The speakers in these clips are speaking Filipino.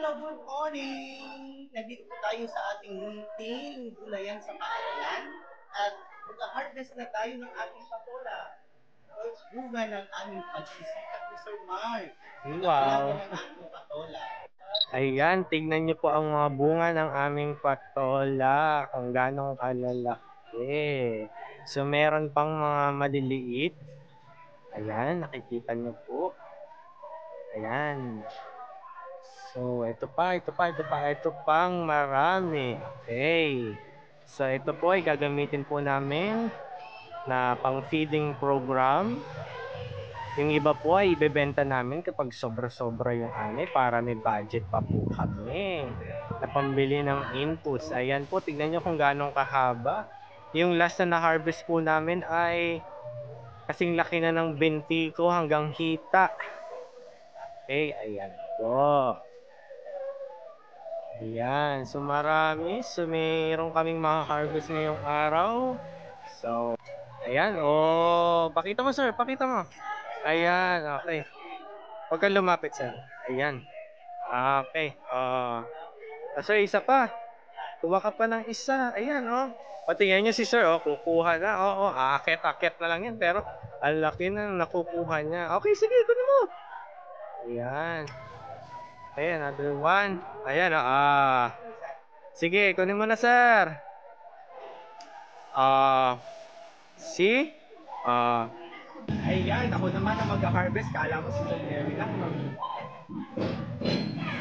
Hello, good morning! Nandito po tayo sa ating munting gulayan sa paaralan at mag-harvest na tayo ng ating patola. Bunga ng aming pagsisikap ni Sir Mark. Wow. Ng ating patola. Ayan, tignan niyo po ang mga bunga ng aming patola, kung ganong kalalaki. So, meron pang mga maliliit. Ayan, nakikita niyo po. Ayan. So, ito pang marami. Okay. So, ito po ay gagamitin po namin na pang feeding program. Yung iba po ay ibebenta namin kapag sobra-sobra yung ani para may budget pa po kami na pambili ng inputs. Ayan po, tignan nyo kung gano'ng kahaba. Yung last na na-harvest po namin ay kasing laki na ng binti ko hanggang hita. Okay, ayan po. Ayan, so marami. So mayroon kaming harvest ngayong araw. So, ayan, pakita mo sir, pakita mo. Ayan, okay. Huwag kang lumapit sir. Ayan. Okay. Sir, isa pa. Kuha ka pa ng isa. Ayan, Patingnan niyo si sir, kukuha na. Akit-akit na lang yan. Pero, ang laki na nakukuha niya. Okay, sige, kunin mo. Ayan. Ayan, another one. Ayan, Sige, kunin mo na, sir. See? Ayan, ako naman ang mag-harvest. Kala ko si Sir Mary lang.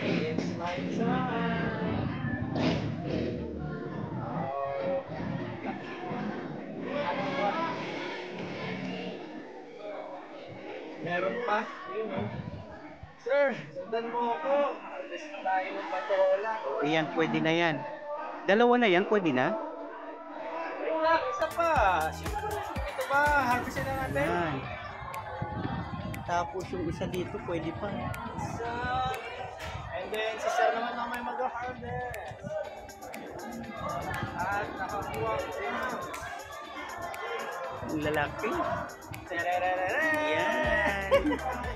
It's my time. Meron pa. Yun, Sir, sundan mo ako. Harvest na tayo ng patola. Ayan, pwede na yan. Dalawa na yan, pwede na? Wala, isa pa. Ito ba, harvestin na natin? Yan. Tapos yung isa dito, pwede pa. Isa. And then, si Sir naman ang may mag-harvest. At nakakuha ko na. Ang lalaki. Tarararara. Yan.